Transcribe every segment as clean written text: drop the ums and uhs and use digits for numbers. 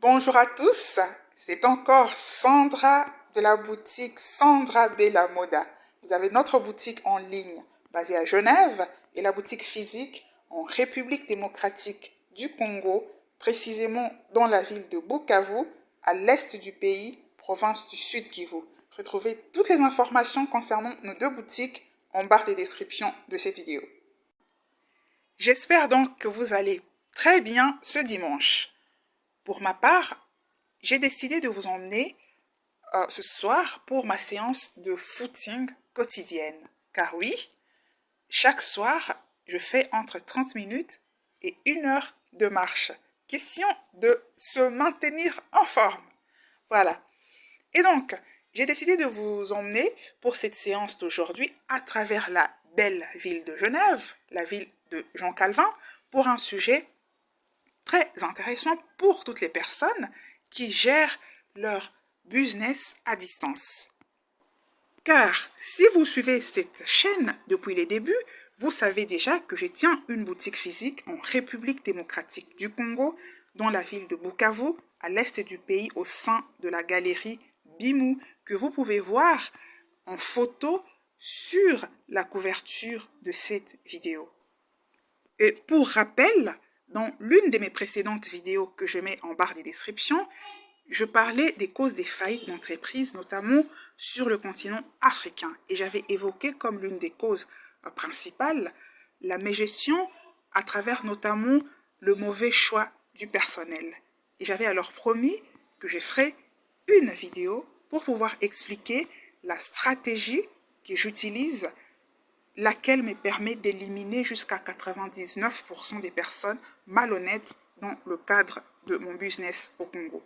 Bonjour à tous, c'est encore Sandra de la boutique Sandra Bella Moda. Vous avez notre boutique en ligne basée à Genève et la boutique physique en République démocratique du Congo, précisément dans la ville de Bukavu, à l'est du pays, province du Sud Kivu. Retrouvez toutes les informations concernant nos deux boutiques en barre de description de cette vidéo. J'espère donc que vous allez très bien ce dimanche. Pour ma part, j'ai décidé de vous emmener ce soir pour ma séance de footing quotidienne. Car oui, chaque soir, je fais entre 30 minutes et 1 heure de marche. Question de se maintenir en forme. Voilà. Et donc, j'ai décidé de vous emmener pour cette séance d'aujourd'hui à travers la belle ville de Genève, la ville de Jean Calvin, pour un sujet très intéressant pour toutes les personnes qui gèrent leur business à distance. Car si vous suivez cette chaîne depuis les débuts, vous savez déjà que je tiens une boutique physique en République démocratique du Congo, dans la ville de Bukavu, à l'est du pays, au sein de la galerie Bimou, que vous pouvez voir en photo sur la couverture de cette vidéo. Et pour rappel, dans l'une de mes précédentes vidéos que je mets en barre de description, je parlais des causes des faillites d'entreprises, notamment sur le continent africain. Et j'avais évoqué comme l'une des causes principales la mégestion à travers notamment le mauvais choix du personnel. Et j'avais alors promis que je ferais une vidéo pour pouvoir expliquer la stratégie que j'utilise, laquelle me permet d'éliminer jusqu'à 99% des personnes malhonnêtes dans le cadre de mon business au Congo.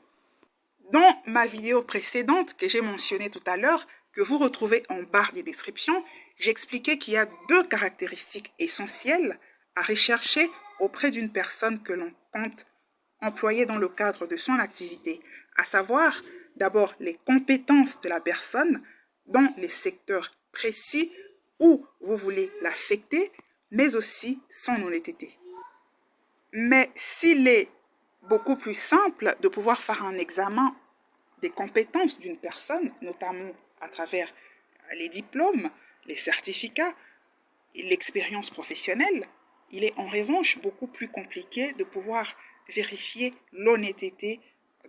Dans ma vidéo précédente que j'ai mentionnée tout à l'heure, que vous retrouvez en barre de description, j'expliquais qu'il y a 2 caractéristiques essentielles à rechercher auprès d'une personne que l'on compte employer dans le cadre de son activité, à savoir d'abord les compétences de la personne dans les secteurs précis où vous voulez l'affecter, mais aussi son honnêteté. Mais s'il est beaucoup plus simple de pouvoir faire un examen des compétences d'une personne, notamment à travers les diplômes, les certificats et l'expérience professionnelle, il est en revanche beaucoup plus compliqué de pouvoir vérifier l'honnêteté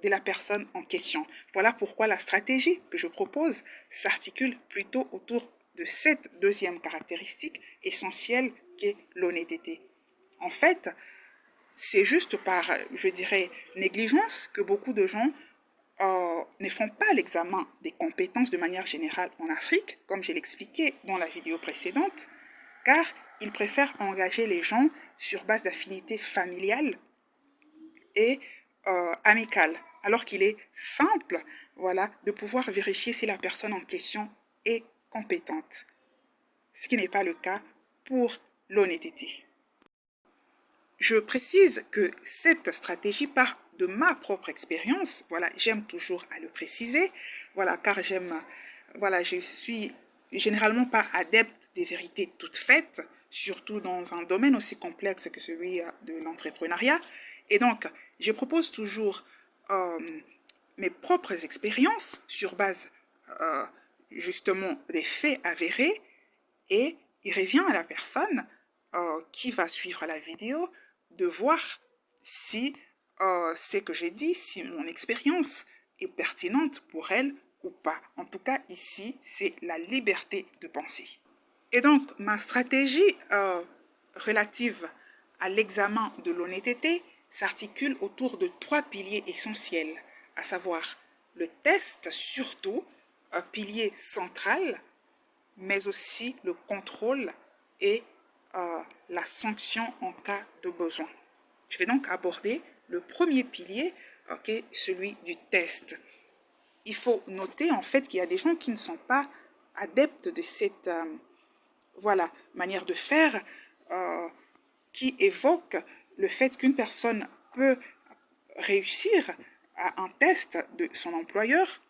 de la personne en question. Voilà pourquoi la stratégie que je propose s'articule plutôt autour de cette 2e caractéristique essentielle qu'est l'honnêteté. En fait, c'est juste par, je dirais, négligence que beaucoup de gens ne font pas l'examen des compétences de manière générale en Afrique, comme je l'expliquais dans la vidéo précédente, car ils préfèrent engager les gens sur base d'affinités familiales et amicales, alors qu'il est simple, voilà, de pouvoir vérifier si la personne en question est compétente, ce qui n'est pas le cas pour l'honnêteté. Je précise que cette stratégie part de ma propre expérience. Voilà, j'aime toujours à le préciser. Voilà, car je suis généralement pas adepte des vérités toutes faites, surtout dans un domaine aussi complexe que celui de l'entrepreneuriat. Et donc, je propose toujours mes propres expériences sur base justement des faits avérés, et il revient à la personne qui va suivre la vidéo de voir si ce que j'ai dit, si mon expérience est pertinente pour elle ou pas. En tout cas, ici, c'est la liberté de penser. Et donc, ma stratégie relative à l'examen de l'honnêteté s'articule autour de 3 piliers essentiels, à savoir le test surtout, un pilier central, mais aussi le contrôle et la sanction en cas de besoin. Je vais donc aborder le premier pilier, qui est celui du test. Il faut noter en fait qu'il y a des gens qui ne sont pas adeptes de cette manière de faire, qui évoque le fait qu'une personne peut réussir à un test de son employeur,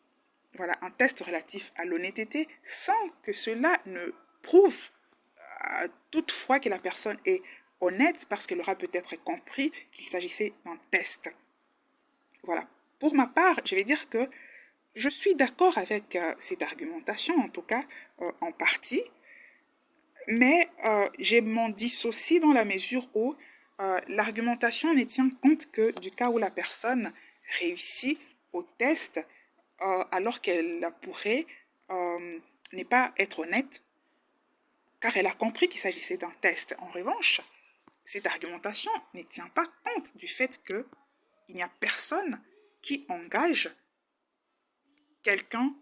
voilà, un test relatif à l'honnêteté, sans que cela ne prouve toutefois que la personne est honnête, parce qu'elle aura peut-être compris qu'il s'agissait d'un test. Voilà. Pour ma part, je vais dire que je suis d'accord avec cette argumentation, en tout cas en partie, mais je m'en dissocie dans la mesure où l'argumentation ne tient compte que du cas où la personne réussit au test alors qu'elle pourrait ne pas être honnête, car elle a compris qu'il s'agissait d'un test. En revanche, cette argumentation ne tient pas compte du fait qu'il n'y a personne qui engage quelqu'un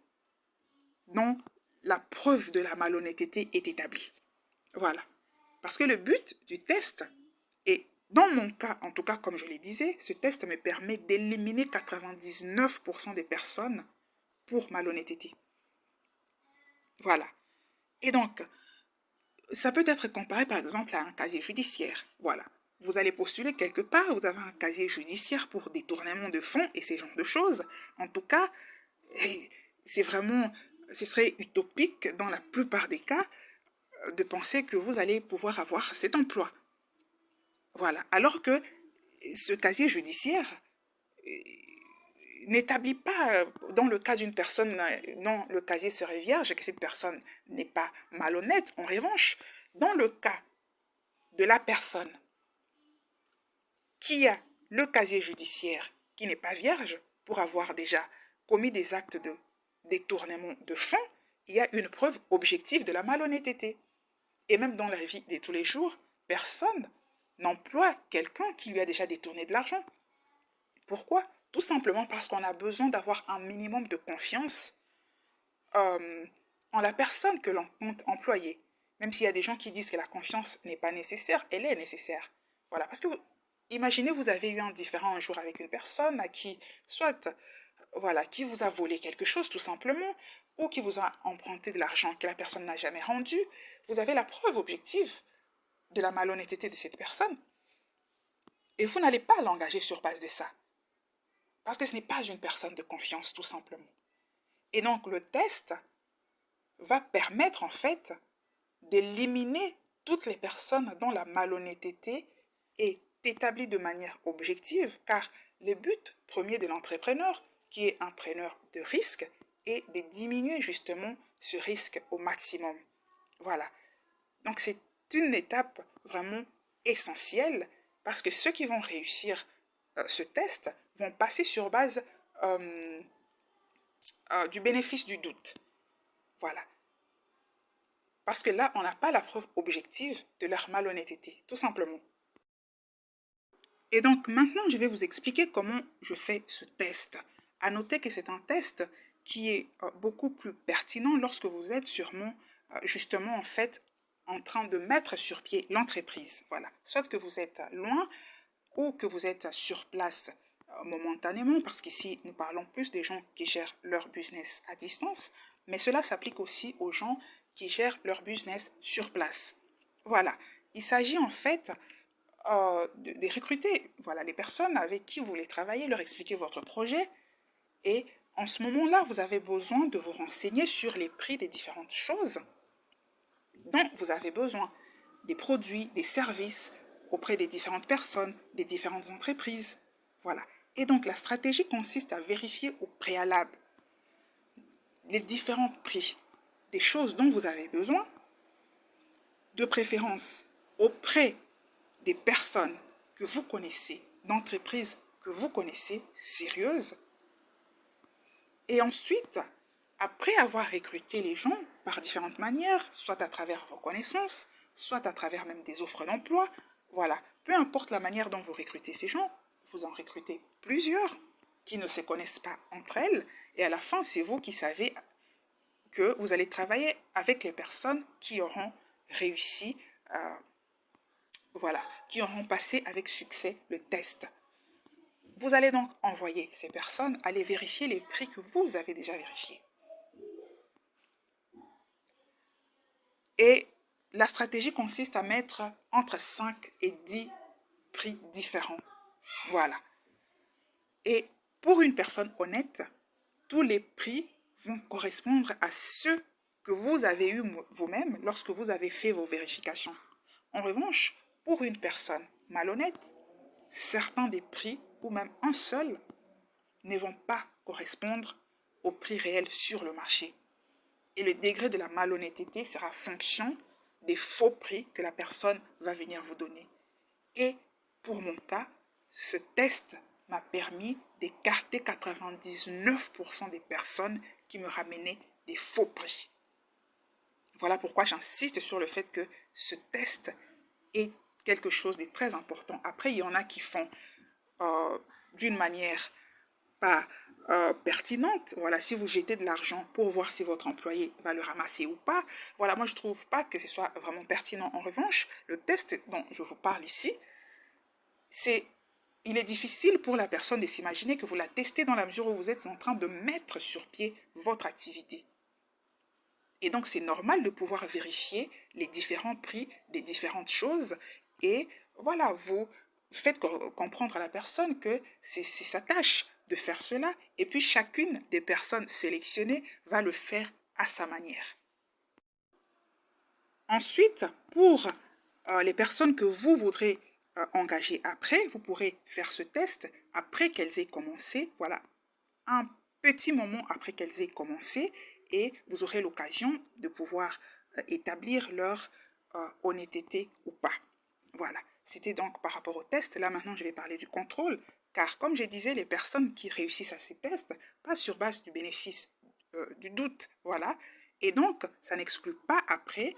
dont la preuve de la malhonnêteté est établie. Voilà. Parce que le but du test, et dans mon cas, en tout cas comme je le disais, ce test me permet d'éliminer 99% des personnes pour malhonnêteté. Voilà. Et donc, ça peut être comparé par exemple à un casier judiciaire. Voilà. Vous allez postuler quelque part, vous avez un casier judiciaire pour détournement de fonds et ces genres de choses. En tout cas, c'est vraiment, ce serait utopique dans la plupart des cas de penser que vous allez pouvoir avoir cet emploi. Voilà. Alors que ce casier judiciaire n'établit pas, dans le cas d'une personne dont le casier serait vierge, que cette personne n'est pas malhonnête. En revanche, dans le cas de la personne qui a le casier judiciaire qui n'est pas vierge, pour avoir déjà commis des actes de détournement de fonds, il y a une preuve objective de la malhonnêteté. Et même dans la vie de tous les jours, personne n'emploie quelqu'un qui lui a déjà détourné de l'argent. Pourquoi? Tout simplement parce qu'on a besoin d'avoir un minimum de confiance en la personne que l'on compte employer. Même s'il y a des gens qui disent que la confiance n'est pas nécessaire, elle est nécessaire. Voilà, parce que imaginez, vous avez eu un différend un jour avec une personne à qui, soit, voilà, qui vous a volé quelque chose tout simplement, ou qui vous a emprunté de l'argent que la personne n'a jamais rendu. Vous avez la preuve objective de la malhonnêteté de cette personne. Et vous n'allez pas l'engager sur base de ça. Parce que ce n'est pas une personne de confiance, tout simplement. Et donc, le test va permettre, en fait, d'éliminer toutes les personnes dont la malhonnêteté est établie de manière objective, car le but premier de l'entrepreneur, qui est un preneur de risque, est de diminuer justement ce risque au maximum. Voilà. Donc, c'est une étape vraiment essentielle, parce que ceux qui vont réussir ce test vont passer sur base du bénéfice du doute. Voilà. Parce que là, on n'a pas la preuve objective de leur malhonnêteté, tout simplement. Et donc, maintenant, je vais vous expliquer comment je fais ce test. À noter que c'est un test qui est beaucoup plus pertinent lorsque vous êtes sûrement, justement, en fait, en train de mettre sur pied l'entreprise. Voilà. Soit que vous êtes loin ou que vous êtes sur place momentanément, parce qu'ici, nous parlons plus des gens qui gèrent leur business à distance, mais cela s'applique aussi aux gens qui gèrent leur business sur place. Voilà. Il s'agit en fait de recruter, voilà, les personnes avec qui vous voulez travailler, leur expliquer votre projet. Et en ce moment-là, vous avez besoin de vous renseigner sur les prix des différentes choses dont vous avez besoin, des produits, des services auprès des différentes personnes, des différentes entreprises. Voilà. Et donc, la stratégie consiste à vérifier au préalable les différents prix des choses dont vous avez besoin, de préférence auprès des personnes que vous connaissez, d'entreprises que vous connaissez, sérieuses. Et ensuite, après avoir recruté les gens par différentes manières, soit à travers vos connaissances, soit à travers même des offres d'emploi, voilà, peu importe la manière dont vous recrutez ces gens, vous en recrutez plusieurs qui ne se connaissent pas entre elles, et à la fin, c'est vous qui savez que vous allez travailler avec les personnes qui auront réussi, voilà, qui auront passé avec succès le test. Vous allez donc envoyer ces personnes aller vérifier les prix que vous avez déjà vérifiés. Et la stratégie consiste à mettre entre 5 et 10 prix différents. Voilà. Et pour une personne honnête, tous les prix vont correspondre à ceux que vous avez eus vous-même lorsque vous avez fait vos vérifications. En revanche, pour une personne malhonnête, certains des prix, ou même un seul, ne vont pas correspondre au prix réel sur le marché. Et le degré de la malhonnêteté sera fonction des faux prix que la personne va venir vous donner. Et pour mon cas, ce test m'a permis d'écarter 99% des personnes qui me ramenaient des faux prix. Voilà pourquoi j'insiste sur le fait que ce test est quelque chose de très important. Après, il y en a qui font d'une manière pas pertinente. Voilà, si vous jetez de l'argent pour voir si votre employé va le ramasser ou pas, voilà, moi je trouve pas que ce soit vraiment pertinent. En revanche, le test dont je vous parle ici, il est difficile pour la personne de s'imaginer que vous la testez dans la mesure où vous êtes en train de mettre sur pied votre activité. Et donc, c'est normal de pouvoir vérifier les différents prix des différentes choses. Et voilà, vous faites comprendre à la personne que c'est sa tâche de faire cela. Et puis, chacune des personnes sélectionnées va le faire à sa manière. Ensuite, pour les personnes que vous voudrez engager après, vous pourrez faire ce test après qu'elles aient commencé. Voilà, un petit moment après qu'elles aient commencé et vous aurez l'occasion de pouvoir établir leur honnêteté ou pas. Voilà, c'était donc par rapport au test. Là maintenant, je vais parler du contrôle, car comme je disais, les personnes qui réussissent à ces tests passent sur base du bénéfice du doute, voilà. Et donc, ça n'exclut pas après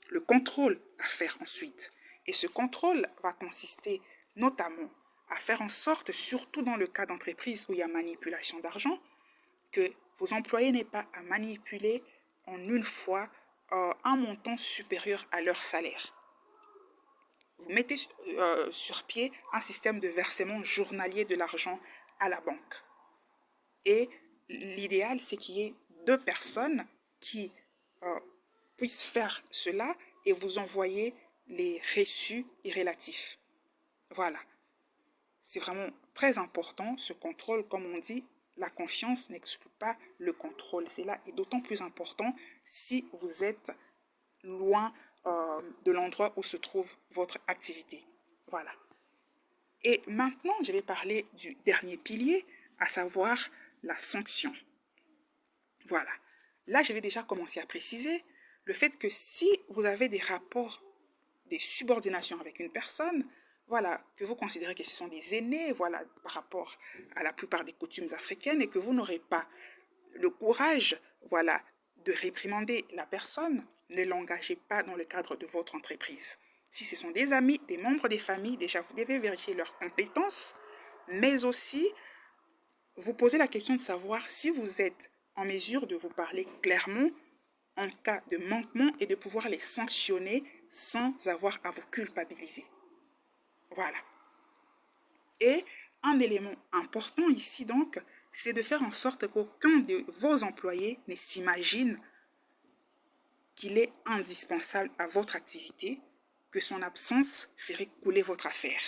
le contrôle à faire ensuite. Et ce contrôle va consister notamment à faire en sorte, surtout dans le cas d'entreprise où il y a manipulation d'argent, que vos employés n'aient pas à manipuler en une fois un montant supérieur à leur salaire. Vous mettez sur pied un système de versement journalier de l'argent à la banque. Et l'idéal, c'est qu'il y ait 2 personnes qui puissent faire cela et vous envoyer les reçus irrélatifs. Voilà. C'est vraiment très important, ce contrôle. Comme on dit, la confiance n'exclut pas le contrôle. Cela est d'autant plus important si vous êtes loin de l'endroit où se trouve votre activité. Voilà. Et maintenant, je vais parler du dernier pilier, à savoir la sanction. Voilà. Là, je vais déjà commencer à préciser le fait que si vous avez des rapports, des subordinations avec une personne, voilà, que vous considérez que ce sont des aînés, voilà, par rapport à la plupart des coutumes africaines, et que vous n'aurez pas le courage, voilà, de réprimander la personne, ne l'engagez pas dans le cadre de votre entreprise. Si ce sont des amis, des membres des familles, déjà vous devez vérifier leurs compétences, mais aussi vous posez la question de savoir si vous êtes en mesure de vous parler clairement en cas de manquement et de pouvoir les sanctionner sans avoir à vous culpabiliser. Voilà. Et un élément important ici donc, c'est de faire en sorte qu'aucun de vos employés ne s'imagine qu'il est indispensable à votre activité, que son absence ferait couler votre affaire.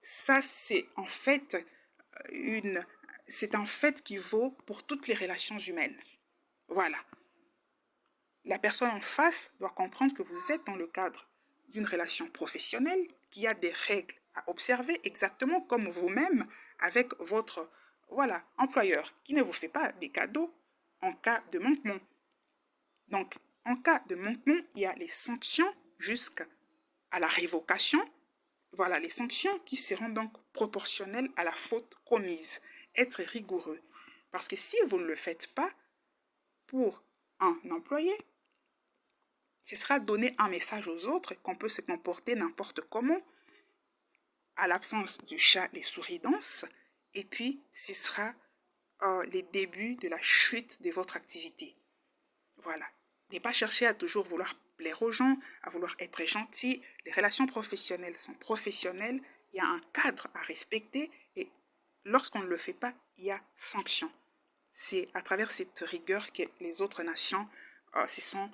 Ça, c'est en fait un fait qui vaut pour toutes les relations humaines. Voilà. La personne en face doit comprendre que vous êtes dans le cadre d'une relation professionnelle, qu'il y a des règles à observer exactement comme vous-même avec votre employeur qui ne vous fait pas des cadeaux en cas de manquement. Donc, en cas de manquement, il y a les sanctions jusqu'à la révocation. Voilà, les sanctions qui seront donc proportionnelles à la faute commise. Être rigoureux. Parce que si vous ne le faites pas pour un employé, ce sera donner un message aux autres qu'on peut se comporter n'importe comment. À l'absence du chat, les souris dansent. Et puis, ce sera les débuts de la chute de votre activité. Voilà. Ne pas chercher à toujours vouloir plaire aux gens, à vouloir être gentil. Les relations professionnelles sont professionnelles. Il y a un cadre à respecter et lorsqu'on ne le fait pas, il y a sanction. C'est à travers cette rigueur que les autres nations se sont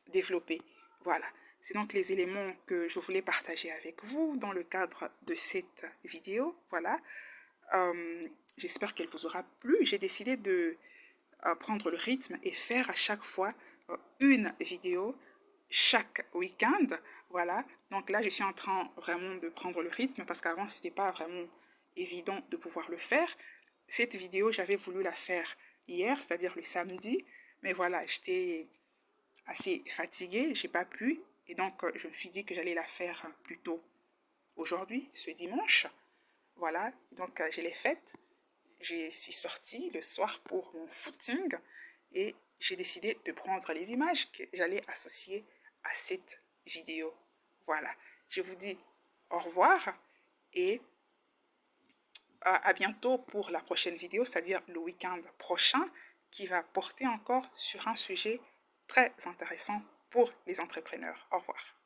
développées. Voilà. C'est donc les éléments que je voulais partager avec vous dans le cadre de cette vidéo. Voilà. J'espère qu'elle vous aura plu. J'ai décidé de prendre le rythme et faire à chaque fois une vidéo chaque week-end. Voilà. Donc là, je suis en train vraiment de prendre le rythme parce qu'avant, c'était pas vraiment évident de pouvoir le faire. Cette vidéo, j'avais voulu la faire hier, c'est-à-dire le samedi, mais voilà, j'étais assez fatiguée, j'ai pas pu, et donc je me suis dit que j'allais la faire plus tôt aujourd'hui, ce dimanche. Voilà, donc je l'ai faite. Je suis sortie le soir pour mon footing et j'ai décidé de prendre les images que j'allais associer à cette vidéo. Voilà, je vous dis au revoir et à bientôt pour la prochaine vidéo, c'est-à-dire le week-end prochain, qui va porter encore sur un sujet très intéressant pour les entrepreneurs. Au revoir.